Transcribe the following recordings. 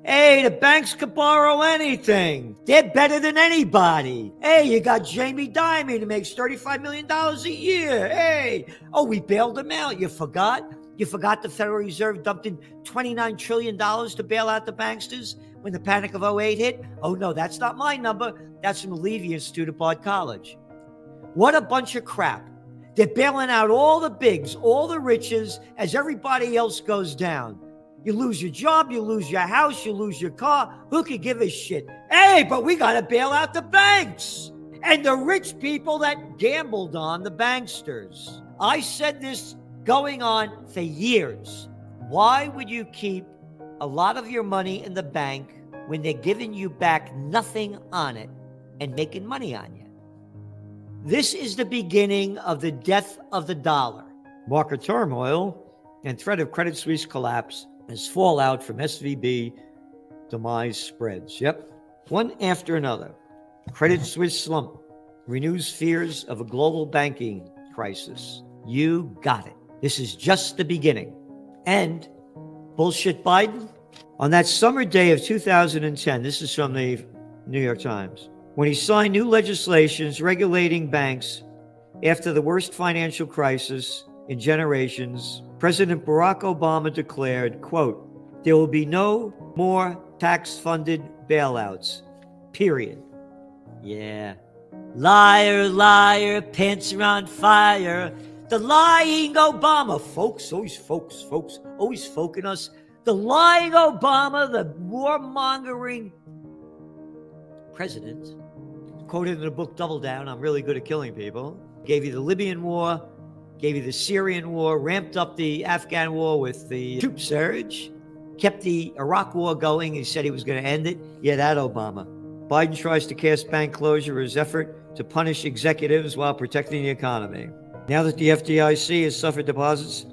Hey, the banks could borrow anything. They're better than anybody. Hey, you got Jamie Dimon who makes $35 million a year. Hey, oh, we bailed him out. You forgot? You forgot the Federal Reserve dumped in $29 trillion to bail out the banksters when the Panic of '08 hit? Oh, no, that's not my number. That's from the Levy Institute at Bard College. What a bunch of crap. They're bailing out all the bigs, all the riches, as everybody else goes down. You lose your job, you lose your house, you lose your car. Who could give a shit? Hey, but we got to bail out the banks and the rich people that gambled on the banksters. I said this going on for years. Why would you keep a lot of your money in the bank when they're giving you back nothing on it and making money on you? This is the beginning of the death of the dollar. Market turmoil and threat of Credit Suisse collapse as fallout from SVB demise spreads. Yep, one after another. Credit Suisse slump renews fears of a global banking crisis. You got it. This is just the beginning. And bullshit Biden? On that summer day of 2010, this is from the New York Times, when he signed new legislations regulating banks after the worst financial crisis in generations, President Barack Obama declared, quote, "There will be no more tax-funded bailouts, period." Yeah. Liar, liar, pants are on fire. The lying Obama, folks, always folk in us. The lying Obama, the warmongering president, quoted in the book Double Down, I'm really good at killing people, gave you the Libyan war, gave you the Syrian war, ramped up the Afghan war with the troop surge, kept the Iraq war going. He said he was going to end it. Yeah, that Obama. Biden tries to cast bank closure as effort to punish executives while protecting the economy. Now that the FDIC has suffered deposits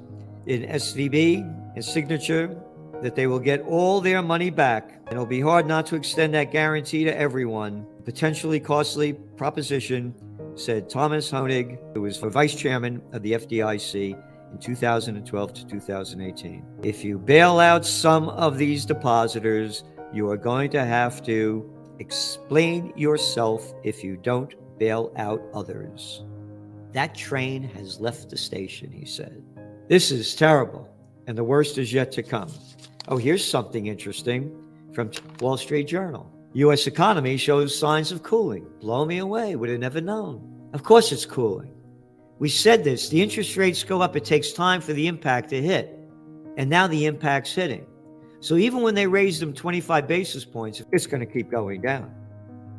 in SVB and Signature, that they will get all their money back. And it'll be hard not to extend that guarantee to everyone. Potentially costly proposition, said Thomas Honig, who was the vice chairman of the FDIC in 2012 to 2018. If you bail out some of these depositors, you are going to have to explain yourself if you don't bail out others. That train has left the station, he said. This is terrible, and the worst is yet to come. Oh, here's something interesting from Wall Street Journal. U.S. economy shows signs of cooling. Blow me away. Would have never known. Of course it's cooling. We said this. The interest rates go up. It takes time for the impact to hit. And now the impact's hitting. So even when they raise them 25 basis points, it's going to keep going down.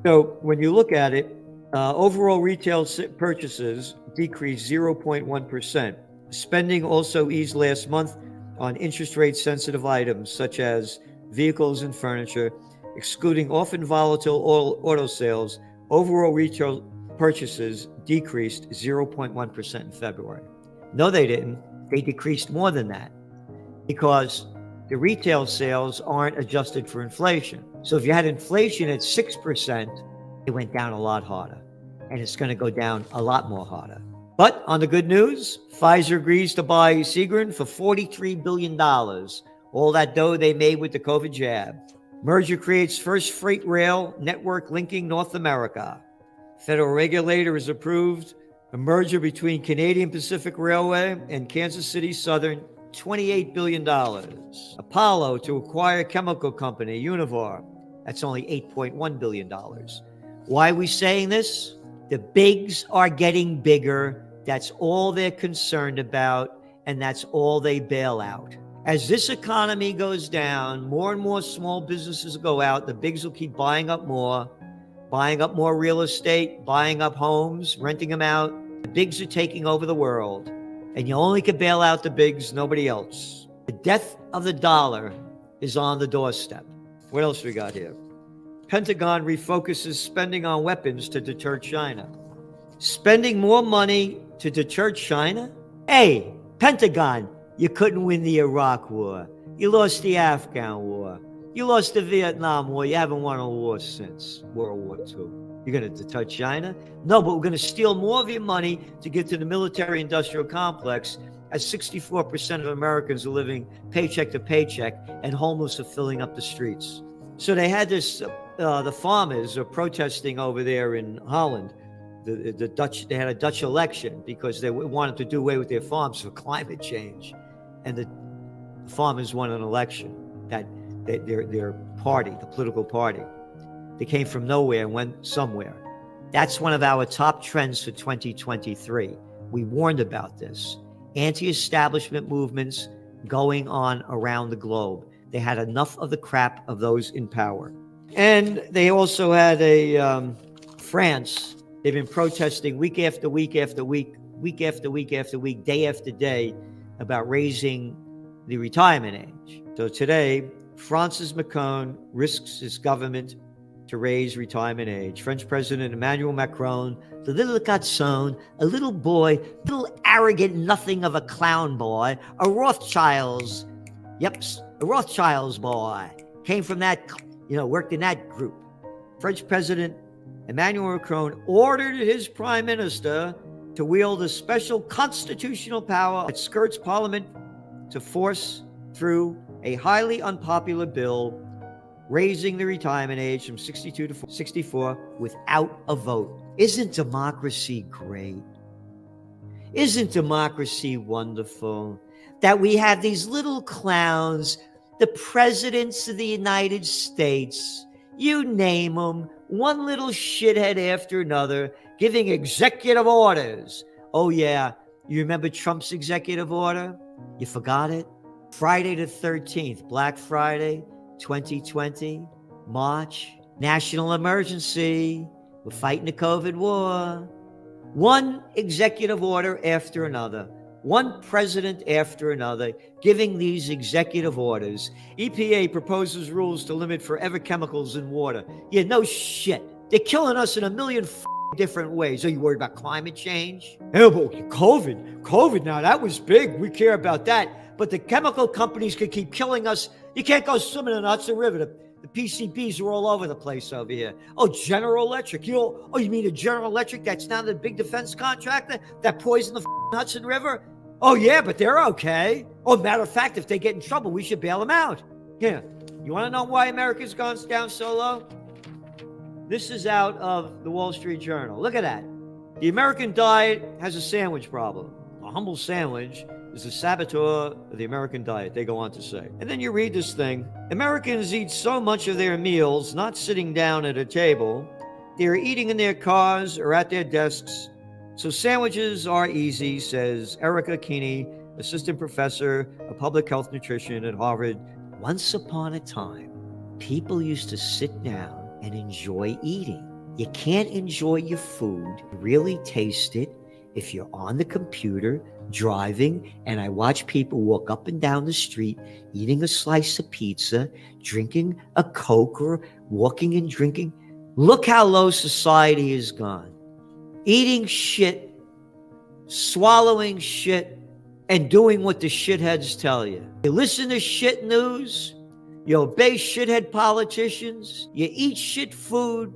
So when you look at it, overall retail purchases decreased 0.1%. Spending also eased last month on interest rate sensitive items such as vehicles and furniture, excluding often volatile auto sales. Overall retail purchases decreased 0.1% in February. No, they didn't. They decreased more than that because the retail sales aren't adjusted for inflation. So if you had inflation at 6%, it went down a lot harder, and it's going to go down a lot more harder. But on the good news, Pfizer agrees to buy Seagren for $43 billion, all that dough they made with the COVID jab. Merger creates first freight rail network linking North America. Federal regulator has approved a merger between Canadian Pacific Railway and Kansas City Southern, $28 billion. Apollo to acquire chemical company Univar, that's only $8.1 billion. Why are we saying this? The bigs are getting bigger. That's all they're concerned about, and that's all they bail out. As this economy goes down, more and more small businesses go out. The bigs will keep buying up more real estate, buying up homes, renting them out. The bigs are taking over the world, and you only can bail out the bigs, nobody else. The death of the dollar is on the doorstep. What else we got here? Pentagon refocuses spending on weapons to deter China. Spending more money to deter China? Hey, Pentagon, you couldn't win the Iraq war. You lost the Afghan war. You lost the Vietnam war. You haven't won a war since World War II. You're going to deter China? No, but we're going to steal more of your money to give to the military-industrial complex as 64% of Americans are living paycheck to paycheck and homeless are filling up the streets. So they had this, the farmers are protesting over there in Holland. The Dutch, they had a Dutch election because they wanted to do away with their farms for climate change. And the farmers won an election, that their party, the political party. They came from nowhere and went somewhere. That's one of our top trends for 2023. We warned about this. Anti-establishment movements going on around the globe. They had enough of the crap of those in power. And they also had France. They've been protesting week after week after week, week after week after week, day after day about raising the retirement age. So today, Francis Macron risks his government to raise retirement age. French President Emmanuel Macron, the little garçon, a little boy, little arrogant nothing of a clown boy, a Rothschild's boy, came from that, worked in that group. French President Emmanuel Macron ordered his prime minister to wield a special constitutional power that skirts parliament to force through a highly unpopular bill raising the retirement age from 62 to 64 without a vote. Isn't democracy great? Isn't democracy wonderful? That we have these little clowns, the presidents of the United States, you name them, one little shithead after another, giving executive orders. Oh yeah, you remember Trump's executive order? You forgot it? Friday the 13th, Black Friday, 2020, March, national emergency. We're fighting the COVID war. One executive order after another, one president after another, giving these executive orders. EPA proposes rules to limit forever chemicals in water. Yeah, no shit. They're killing us in a million different ways. Are you worried about climate change? Oh, but COVID, now that was big. We care about that. But the chemical companies could keep killing us. You can't go swimming in the Hudson River. The PCBs are all over the place over here. Oh, General Electric. You mean the General Electric that's now the big defense contractor that poisoned the Hudson River? Oh, yeah, but they're okay. Oh, matter of fact, if they get in trouble, we should bail them out. Yeah. You want to know why America's gone down so low? This is out of the Wall Street Journal. Look at that. The American diet has a sandwich problem. A humble sandwich is the saboteur of the American diet, they go on to say. And then you read this thing. Americans eat so much of their meals not sitting down at a table. They're eating in their cars or at their desks. So sandwiches are easy, says Erica Keeney, assistant professor of public health nutrition at Harvard. Once upon a time, people used to sit down and enjoy eating. You can't enjoy your food, really taste it, if you're on the computer, driving, and I watch people walk up and down the street, eating a slice of pizza, drinking a Coke, or walking and drinking. Look how low society has gone. Eating shit, swallowing shit, and doing what the shitheads tell you. You listen to shit news, you obey shithead politicians, you eat shit food,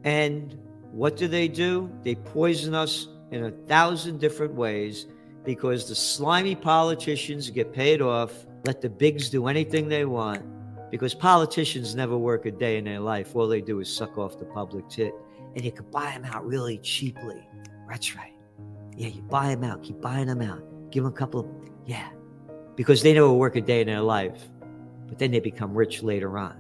and what do? They poison us in 1,000 different ways because the slimy politicians get paid off, let the bigs do anything they want, because politicians never work a day in their life. All they do is suck off the public tit, and you can buy them out really cheaply. That's right. Yeah, you buy them out, keep buying them out, give them a couple, because they never work a day in their life, but then they become rich later on.